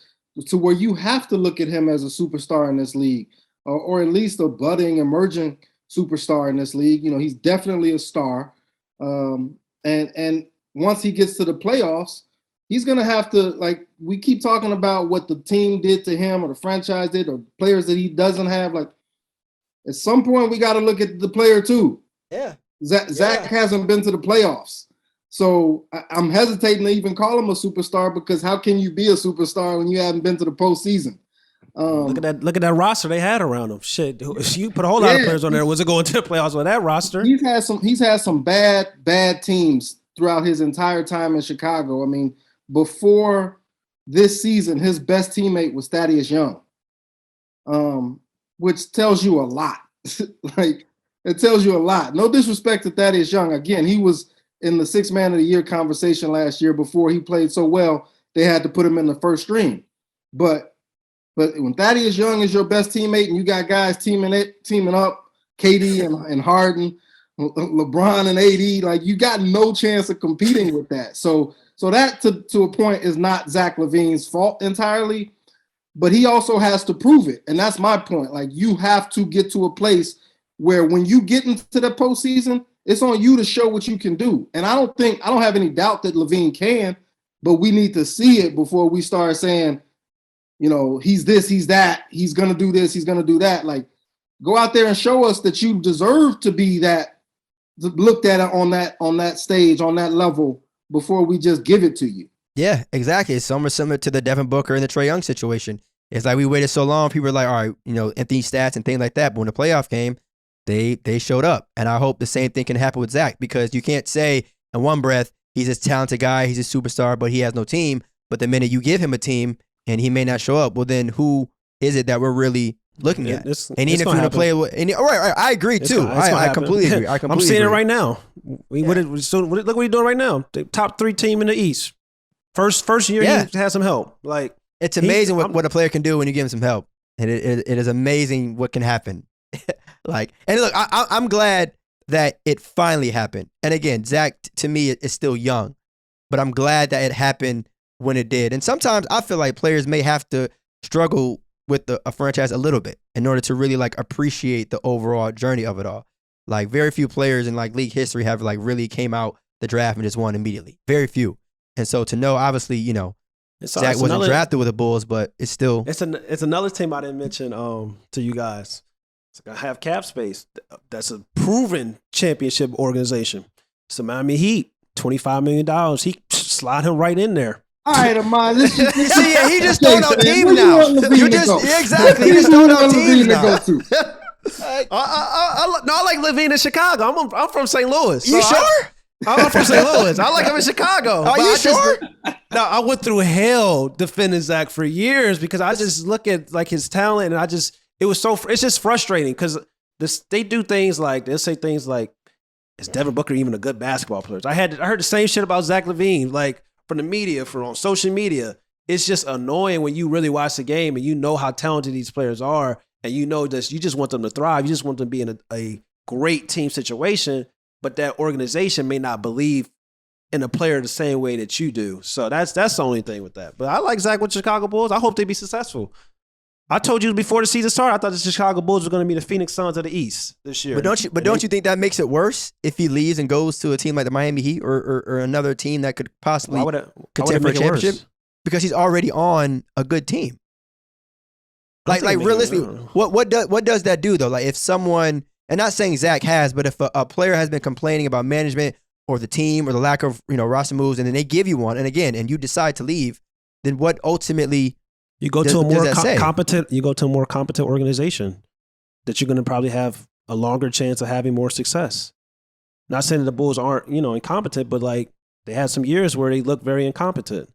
Speaker 2: to where you have to look at him as a superstar in this league, or at least a budding, emerging superstar in this league. He's definitely a star. And once he gets to the playoffs, he's going to have to, like, we keep talking about what the team did to him or the franchise did or players that he doesn't have. Like, at some point, we got to look at the player too.
Speaker 1: Yeah.
Speaker 2: Zach hasn't been to the playoffs. So I'm hesitating to even call him a superstar because how can you be a superstar when you haven't been to the postseason?
Speaker 3: Look at that roster they had around him. Shit, you put a whole lot of players on there. Was it going to the playoffs with that roster?
Speaker 2: He's had some bad teams throughout his entire time in Chicago. I mean, before this season, his best teammate was Theus Young, which tells you a lot. Like, it tells you a lot. No disrespect to Theus Young. Again, he was in the Sixth Man of the Year conversation last year before he played so well, they had to put him in the first string. But when Theus Young is your best teammate and you got guys teaming up, KD and Harden, LeBron and AD, like, you got no chance of competing with that. So that to a point is not Zach LaVine's fault entirely, but he also has to prove it. And that's my point. Like, you have to get to a place where when you get into the postseason, it's on you to show what you can do. And I don't have any doubt that LaVine can, but we need to see it before we start saying, he's this, he's that, he's going to do this, he's going to do that. Like, go out there and show us that you deserve to be that, looked at on that stage, on that level, before we just give it to you.
Speaker 1: Yeah, exactly. It's somewhat similar to the Devin Booker and the Trae Young situation. It's like we waited so long, people were like, all right, empty stats and things like that. But when the playoff came, they showed up. And I hope the same thing can happen with Zach, because you can't say in one breath, he's this talented guy, he's a superstar, but he has no team. But the minute you give him a team and he may not show up, well, then who is it that we're really looking at? And even if you're going to play with, right, I agree too. I completely agree.
Speaker 3: I'm seeing it right now. Look what he's doing right now. The top 3 team in the East. First year he has some help. Like,
Speaker 1: it's amazing what a player can do when you give him some help. And it is amazing what can happen. And look, I'm glad that it finally happened. And again, Zach, to me, is still young, but I'm glad that it happened when it did. And sometimes I feel like players may have to struggle with a franchise a little bit in order to really appreciate the overall journey of it all. Like, very few players in league history have really came out the draft and just won immediately. Very few. And so to know, obviously, Zach wasn't drafted with the Bulls, but it's still.
Speaker 3: It's another team I didn't mention to you guys. It's going to have cap space. That's a proven championship organization. It's the Miami Heat, $25 million. He slide him right in there.
Speaker 2: All right, Ahmad.
Speaker 1: He just throwing out teams now. Exactly. He just throwing out teams now.
Speaker 3: I like LaVine in Chicago. I'm from St. Louis.
Speaker 1: You sure?
Speaker 3: I'm from St. Louis. I like him in Chicago.
Speaker 1: Are you sure?
Speaker 3: No, I went through hell defending Zach for years because I just look at his talent and it's just frustrating because they do things like, they'll say things like, is Devin Booker even a good basketball player? I heard the same shit about Zach LaVine, from the media, from on social media. It's just annoying when you really watch the game and you know how talented these players are and you know that you just want them to thrive. You just want them to be in a great team situation, but that organization may not believe in a player the same way that you do. So that's the only thing with that. But I like Zach with Chicago Bulls. I hope they be successful. I told you before the season started, I thought the Chicago Bulls were going to be the Phoenix Suns of the East this year.
Speaker 1: But don't you think that makes it worse if he leaves and goes to a team like the Miami Heat or another team that could possibly contend for a championship? Because he's already on a good team. Like realistically, what does that do though? Like if someone, and not saying Zach has, but if a player has been complaining about management or the team or the lack of roster moves, and then they give you one, and you decide to leave, then what ultimately
Speaker 3: you go to a more competent. You go to a more competent organization that you're going to probably have a longer chance of having more success. Not saying that the Bulls aren't incompetent, but like they had some years where they looked very incompetent.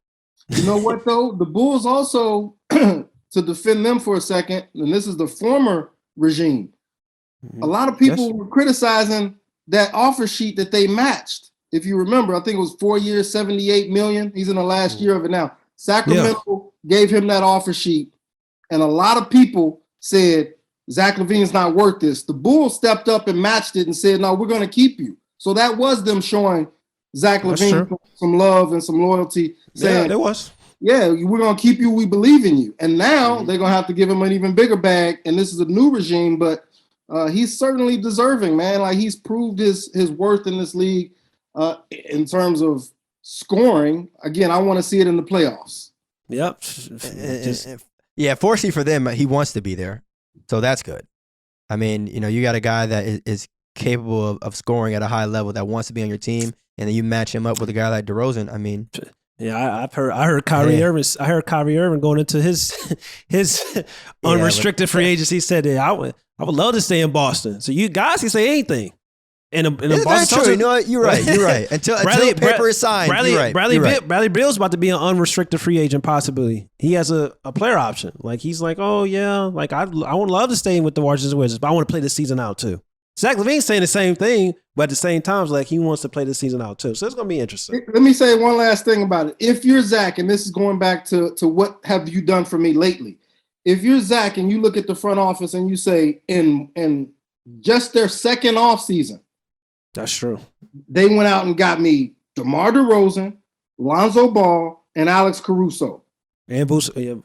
Speaker 2: You know what though? The Bulls also, to defend them for a second, and this is the former regime. A lot of people were criticizing that offer sheet that they matched. If you remember, I think it was 4 years, $78 million. He's in the last year of it now. Sacramento gave him that offer sheet, and a lot of people said Zach LaVine's not worth this. The Bulls stepped up and matched it and said, "No, we're going to keep you." So that was them showing Zach LaVine some love and some loyalty. Saying,
Speaker 3: there was.
Speaker 2: Yeah, we're going to keep you. We believe in you. And now they're going to have to give him an even bigger bag. And this is a new regime, but he's certainly deserving, man. Like he's proved his worth in this league in terms of scoring. Again, I want to see it in the playoffs.
Speaker 3: Yep.
Speaker 1: Fortunately for them, he wants to be there. So that's good. I mean, you got a guy that is capable of scoring at a high level that wants to be on your team, and then you match him up with a guy like DeRozan. I mean,
Speaker 3: I heard Kyrie Irving. I heard Kyrie Irving going into his unrestricted free agency. He said that I would love to stay in Boston. So you guys can say anything. In a Boston,
Speaker 1: true. You know what? You're right. Until the paper is signed.
Speaker 3: Bradley Beal's about to be an unrestricted free agent, possibly. He has a player option. Like he's like, oh yeah, like I would love to stay with the Washington Wizards, but I want to play this season out too. Zach LaVine's saying the same thing, but at the same time, like he wants to play this season out too. So it's gonna be interesting.
Speaker 2: Let me say one last thing about it. If you're Zach, and this is going back to what have you done for me lately? If you're Zach and you look at the front office and you say in just their second off season.
Speaker 3: That's true.
Speaker 2: They went out and got me DeMar DeRozan, Lonzo Ball, and Alex Caruso.
Speaker 3: And Vucevic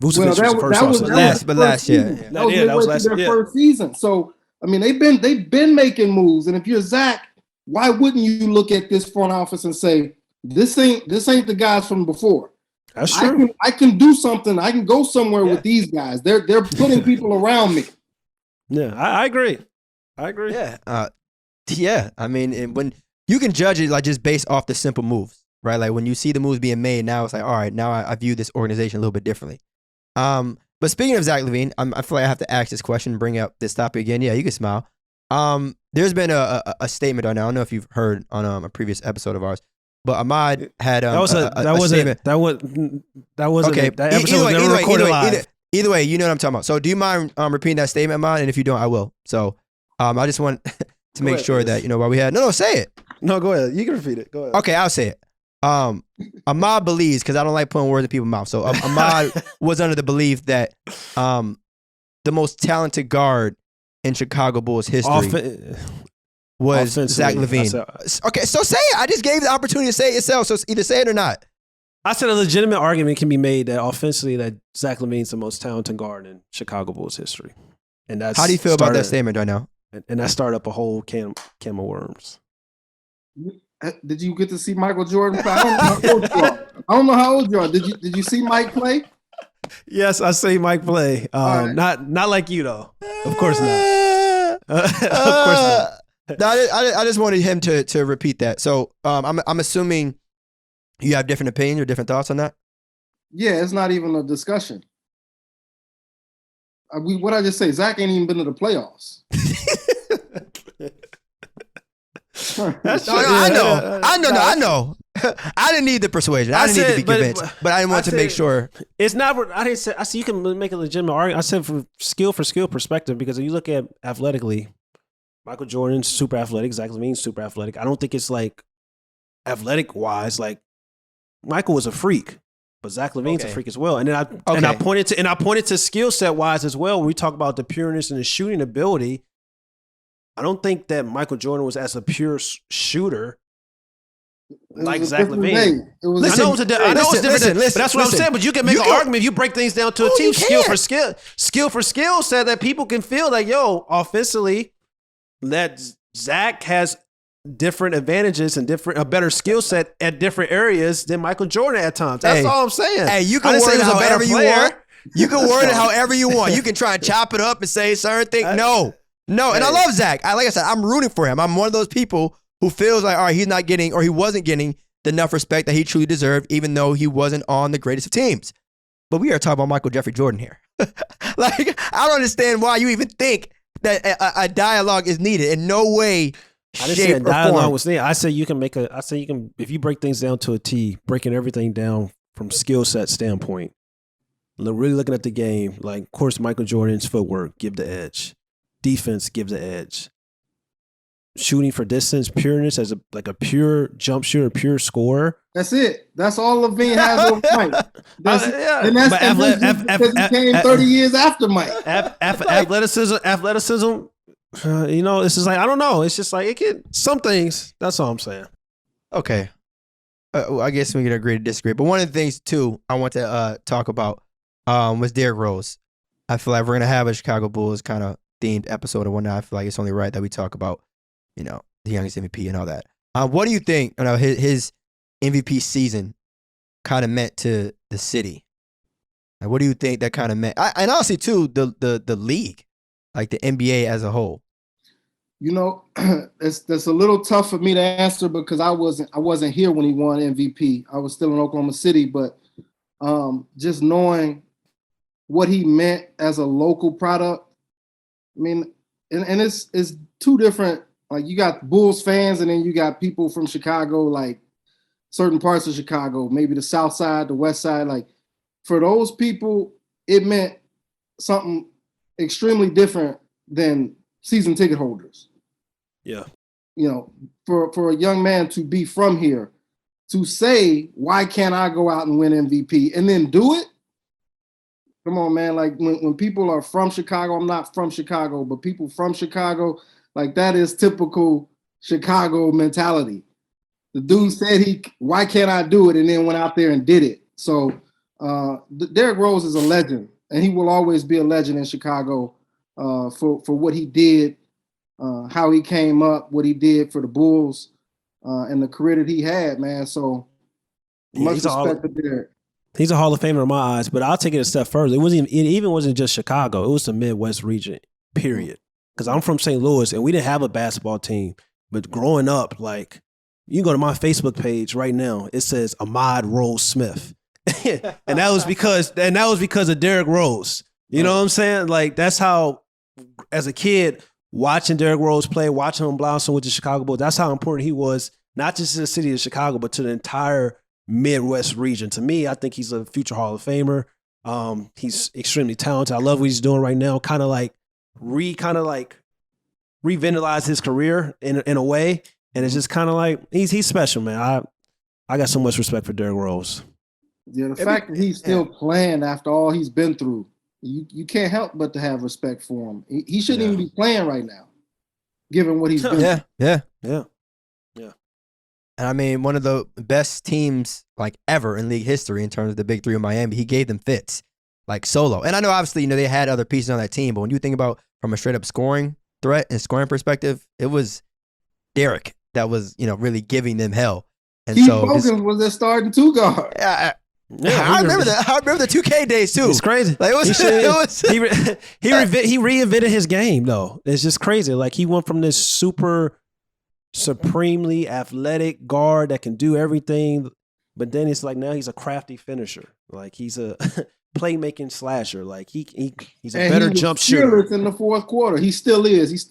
Speaker 3: was
Speaker 2: that
Speaker 3: the
Speaker 1: last year.
Speaker 3: That was last
Speaker 2: their first season. So I mean, they've been making moves, and if you're Zach, why wouldn't you look at this front office and say this ain't the guys from before?
Speaker 3: That's true.
Speaker 2: I can do something. I can go somewhere with these guys. They're putting people around me.
Speaker 3: Yeah, I agree.
Speaker 1: Yeah. I mean, when you can judge it like just based off the simple moves, right? Like when you see the moves being made, now it's like, all right, now I view this organization a little bit differently. But speaking of Zach LaVine, I feel like I have to ask this question and bring up this topic again. Yeah, you can smile. There's been a statement on. I don't know if you've heard on a previous episode of ours, but Ahmad had
Speaker 3: that wasn't
Speaker 1: okay.
Speaker 3: That episode was never recorded live.
Speaker 1: Either way, you know what I'm talking about. So do you mind repeating that statement, Ahmad? And if you don't, I will. So I just want to make sure that while we had no, say it.
Speaker 3: No, go ahead. You can repeat it. Go ahead.
Speaker 1: Okay, I'll say it. Ahmad believes, because I don't like putting words in people's mouth. So Ahmad was under the belief that the most talented guard in Chicago Bulls history was Zach LaVine. Okay, so say it. I just gave the opportunity to say it yourself. So either say it or not.
Speaker 3: I said a legitimate argument can be made that offensively that Zach LaVine's the most talented guard in Chicago Bulls history. And that's
Speaker 1: how do you feel about that statement right now?
Speaker 3: And that started up a whole can of worms.
Speaker 2: Did you get to see Michael Jordan? I don't know how old you are. Did you see Mike play?
Speaker 3: Yes, I see Mike play. Right. Not like you though. Of course not. Of course not.
Speaker 1: No, I just wanted him to repeat that. So I'm assuming you have different opinions or different thoughts on that.
Speaker 2: Yeah, it's not even a discussion. What I just say? Zach ain't even been to the playoffs.
Speaker 1: I know. I didn't need the persuasion. I didn't need to be convinced, but I want to make sure.
Speaker 3: It's not. I didn't say. I see you can make a legitimate argument. I said from skill perspective, because if you look at athletically, Michael Jordan's super athletic. Zach LaVine's super athletic. I don't think it's like athletic wise. Like Michael was a freak, but Zach LaVine's a freak as well. And then I pointed to skill set wise as well. When we talk about the pureness and the shooting ability, I don't think that Michael Jordan was as a pure shooter like
Speaker 2: was a
Speaker 3: Zach
Speaker 2: different
Speaker 3: LaVine.
Speaker 2: day. It was
Speaker 3: I know it's different. But that's what I'm
Speaker 1: listen.
Speaker 3: saying. But you can make an argument if you break things down to a team, skill for skill set that people can feel like, yo, offensively, that Zach has different advantages and a better skill set at different areas than Michael Jordan at times. That's all I'm saying.
Speaker 1: Hey, you can word it however you want. You can word it however you want. You can try and chop it up and say certain things. No. And I love Zach. Like I said, I'm rooting for him. I'm one of those people who feels like, all right, he's not getting, or he wasn't getting enough respect that he truly deserved, even though he wasn't on the greatest of teams. But we are talking about Michael Jeffrey Jordan here. Like, I don't understand why you even think that a dialogue is needed. In no way,
Speaker 3: I didn't say a dialogue was needed. I said you can if you break things down to a T, breaking everything down from skill set standpoint, really looking at the game, like, of course, Michael Jordan's footwork give the edge. Defense gives the edge. Shooting for distance, pureness as a pure jump shooter, pure scorer.
Speaker 2: That's it. That's all LaVine has over Mike. Because he came 30 years after Mike.
Speaker 3: Athleticism. It's just like, I don't know. It's just like some things. That's all I'm saying.
Speaker 1: Okay. I guess we can agree to disagree. But one of the things too I want to talk about was Derrick Rose. I feel like we're gonna have a Chicago Bulls kind of themed episode and whatnot. I feel like it's only right that we talk about, the youngest MVP and all that. What do you think his MVP season kind of meant to the city? Like, what do you think that kind of meant? And honestly, too, the league, like the NBA as a whole.
Speaker 2: That's a little tough for me to answer because I wasn't here when he won MVP. I was still in Oklahoma City, but just knowing what he meant as a local product. I mean, and it's two different. Like, you got Bulls fans, and then you got people from Chicago, like certain parts of Chicago, maybe the South Side, the West Side. Like, for those people, it meant something extremely different than season ticket holders.
Speaker 3: Yeah.
Speaker 2: For a young man to be from here, to say, why can't I go out and win MVP and then do it? Come on, man. Like, when people are from Chicago, I'm not from Chicago, but people from Chicago, like, that is typical Chicago mentality. The dude said, why can't I do it? And then went out there and did it. So Derrick Rose is a legend, and he will always be a legend in Chicago for what he did, how he came up, what he did for the Bulls, and the career that he had, man. So much respect for Derrick.
Speaker 3: He's a Hall of Famer in my eyes, but I'll take it a step further. It wasn't just Chicago. It was the Midwest region, period. Because I'm from St. Louis, and we didn't have a basketball team. But growing up, like, you can go to my Facebook page right now. It says Ahmad Rose Smith, and that was because of Derrick Rose. You know what I'm saying? Like, that's how, as a kid, watching Derrick Rose play, watching him blossom with the Chicago Bulls, that's how important he was, not just to the city of Chicago, but to the entire Midwest region. To me, I think he's a future Hall of Famer. He's extremely talented. I love what he's doing right now. Kind of like revitalize his career in a way, and it's just kind of like he's special, man. I got so much respect for Derrick Rose.
Speaker 2: Yeah, the fact that he's still playing after all he's been through, you can't help but to have respect for him. He shouldn't even be playing right now, given what he's been through.
Speaker 1: Yeah. And I mean, one of the best teams like ever in league history in terms of the Big Three of Miami, he gave them fits like solo. And I know obviously, they had other pieces on that team, but when you think about from a straight up scoring threat and scoring perspective, it was Derrick that was, really giving them hell. And
Speaker 2: Keith Bogans was their starting two guard.
Speaker 1: I remember that. I remember the 2K days too.
Speaker 3: It's crazy.
Speaker 1: Like,
Speaker 3: he reinvented his game though. It's just crazy. Like, he went from this supremely athletic guard that can do everything, but then it's like now he's a crafty finisher. Like, he's a playmaking slasher. Like, he's a better jump shooter.
Speaker 2: Fearless in the fourth quarter. He still is. He's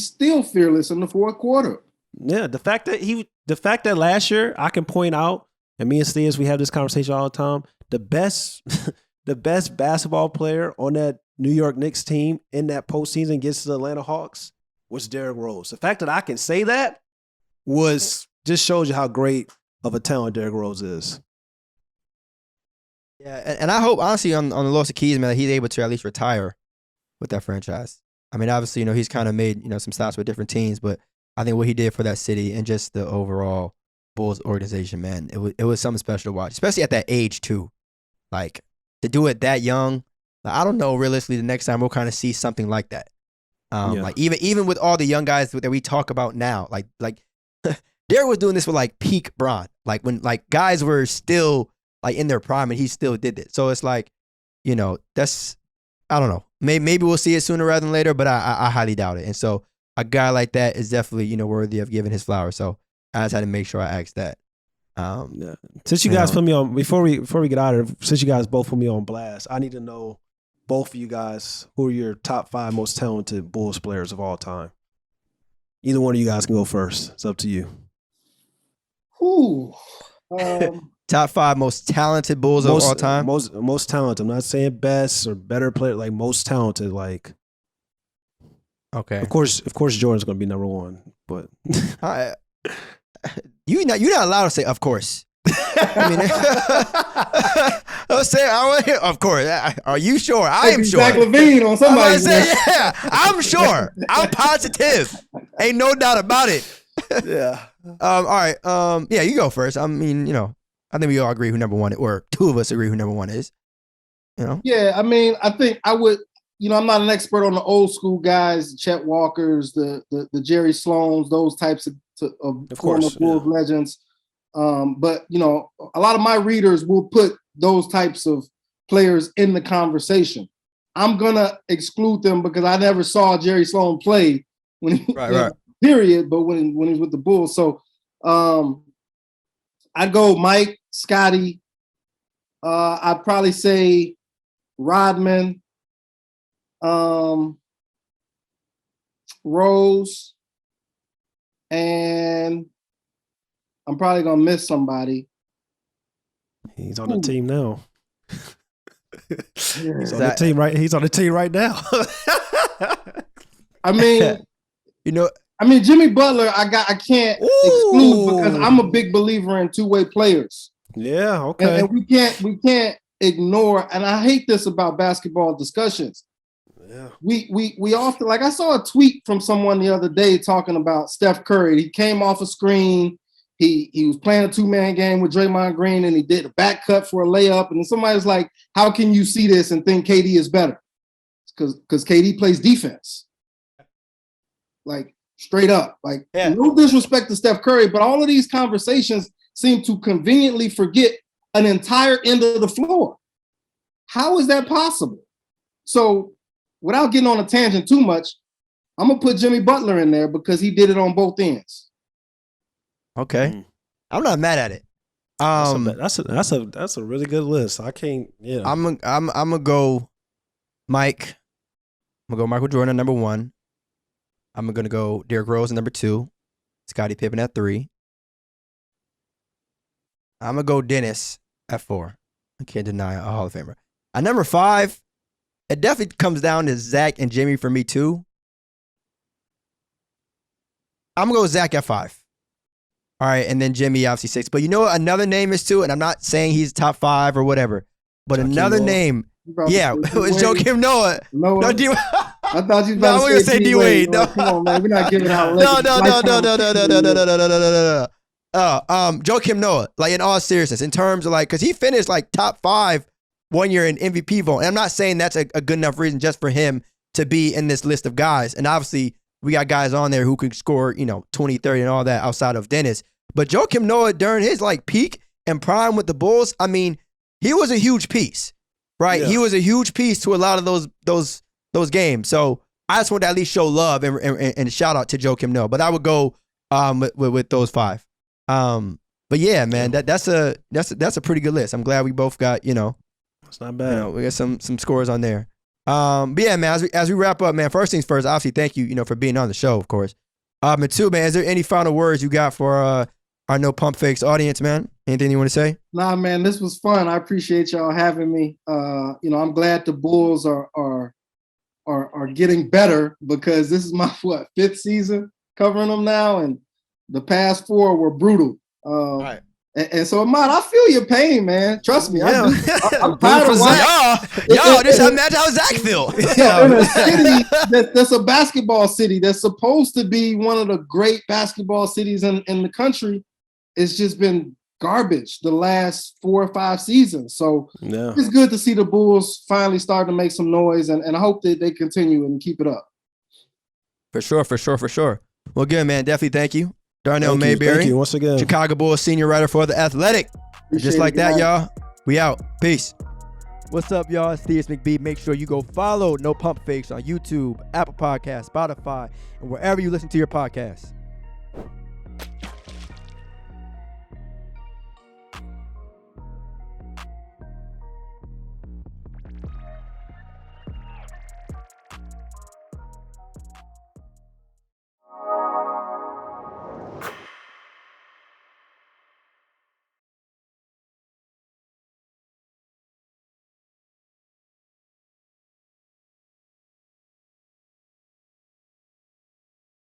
Speaker 2: still fearless in the fourth quarter.
Speaker 3: Yeah, the fact that last year, I can point out, and me and Theus, we have this conversation all the time. The best basketball player on that New York Knicks team in that postseason against the Atlanta Hawks was Derrick Rose. The fact that I can say that just shows you how great of a talent Derrick Rose is.
Speaker 1: Yeah, and I hope, honestly, on the loss of keys, man, that he's able to at least retire with that franchise. I mean, obviously, he's kind of made, some stops with different teams, but I think what he did for that city and just the overall Bulls organization, man. It was something special to watch, especially at that age too. Like to do it that young. Like, I don't know. Realistically, the next time we'll kind of see something like that. Like even with all the young guys that we talk about now, like Derek was doing this with like peak Bron, like when like guys were still like in their prime and he still did it. So it's like, that's, I don't know. Maybe we'll see it sooner rather than later, but I highly doubt it. And so a guy like that is definitely, worthy of giving his flowers. So I just had to make sure I asked that.
Speaker 3: Since you guys put me on, before we get out of here, since you guys both put me on blast, I need to know, both of you guys, who are your top 5 most talented Bulls players of all time? Either one of you guys can go first. It's up to you.
Speaker 2: Ooh.
Speaker 1: Top 5 most talented Bulls of all time?
Speaker 3: Most talented. I'm not saying best or better player, like most talented. Like,
Speaker 1: okay.
Speaker 3: Of course, Jordan's going to be number 1, but
Speaker 1: you're not allowed to say of course. I mean, I want to hear, of course. Are you sure? I am sure.
Speaker 2: Zach LaVine on somebody.
Speaker 1: Yeah, I'm sure. I'm positive. Ain't no doubt about it.
Speaker 3: Yeah.
Speaker 1: All right. Yeah, you go first. I mean, I think we all agree who number 1 is, or 2 of us agree who number 1 is.
Speaker 2: Yeah, I mean, I think I would. I'm not an expert on the old school guys, Chet Walkers, the Jerry Sloans, those types of former Bulls legends. But a lot of my readers will put those types of players in the conversation. I'm gonna exclude them because I never saw Jerry Sloan play when he period, but when he was with the Bulls. So I'd go Mike, Scotty. I'd probably say Rodman, Rose, and I'm probably gonna miss somebody.
Speaker 3: He's on the team now. He's on the team right. He's on the team right now.
Speaker 2: I mean, Jimmy Butler. I can't exclude because I'm a big believer in two-way players.
Speaker 3: Yeah, okay.
Speaker 2: And we can't ignore. And I hate this about basketball discussions.
Speaker 3: Yeah.
Speaker 2: We often, like, I saw a tweet from someone the other day talking about Steph Curry. He came off a screen. He was playing a 2-man game with Draymond Green, and he did a back cut for a layup. And then somebody was like, "How can you see this and think KD is better?" Because KD plays defense, like straight up. Like, no disrespect to Steph Curry, but all of these conversations seem to conveniently forget an entire end of the floor. How is that possible? So, without getting on a tangent too much, I'm gonna put Jimmy Butler in there because he did it on both ends.
Speaker 1: Okay, I'm not mad at it.
Speaker 3: That's a really good list. I can't. Yeah,
Speaker 1: I'm gonna go Mike. I'm gonna go Michael Jordan at number 1. I'm gonna go Derrick Rose at number 2. Scottie Pippen at 3. I'm gonna go Dennis at 4. I can't deny a Hall of Famer. At number 5, it definitely comes down to Zach and Jimmy for me too. I'm gonna go Zach at 5. All right, and then Jimmy obviously 6. But you know what another name is too, and I'm not saying he's top 5 or whatever, but another name, it was Joakim Noah. No,
Speaker 2: I thought you were about to say D Wade. No, come on, man, we're not giving out.
Speaker 1: No. Joakim Noah, like in all seriousness, in terms of like, because he finished like top 5 one year in MVP vote, and I'm not saying that's a good enough reason just for him to be in this list of guys. And obviously, we got guys on there who could score, 20, 30 and all that outside of Dennis. But Joakim Noah, during his like peak and prime with the Bulls, I mean, he was a huge piece, right? Yeah. He was a huge piece to a lot of those games. So I just want to at least show love and shout out to Joakim Noah. But I would go with those 5. But yeah, man, that's a pretty good list. I'm glad we both got,
Speaker 3: it's not bad.
Speaker 1: We got some scores on there. But yeah, man, as we wrap up, man, first things first, obviously thank you, for being on the show, of course. And 2, man, is there any final words you got for our No Pump Fakes audience, man? Anything you want to say?
Speaker 2: Nah, man, this was fun. I appreciate y'all having me. I'm glad the Bulls are getting better because this is my 5th season covering them now, and the past 4 were brutal.
Speaker 1: Right.
Speaker 2: And so, Ahmad, I feel your pain, man. Trust me.
Speaker 1: Yeah.
Speaker 2: I'm tired of
Speaker 1: y'all. Just imagine how Zach feel.
Speaker 2: In a city that's a basketball city that's supposed to be one of the great basketball cities in the country, it's just been garbage the last 4 or 5 seasons. So
Speaker 3: Yeah.
Speaker 2: it's good to see the Bulls finally starting to make some noise, and I hope that they continue and keep it up.
Speaker 1: For sure. Well, good, man. Definitely thank you. Darnell
Speaker 3: Thank
Speaker 1: Mayberry,
Speaker 3: you once again.
Speaker 1: Chicago Bulls senior writer for The Athletic.
Speaker 2: Appreciate
Speaker 1: Just like
Speaker 2: it,
Speaker 1: that,
Speaker 2: guys.
Speaker 1: y'all. We out. Peace. What's up, y'all? It's Theus McBee. Make sure you go follow No Pump Fakes on YouTube, Apple Podcasts, Spotify, and wherever you listen to your podcasts.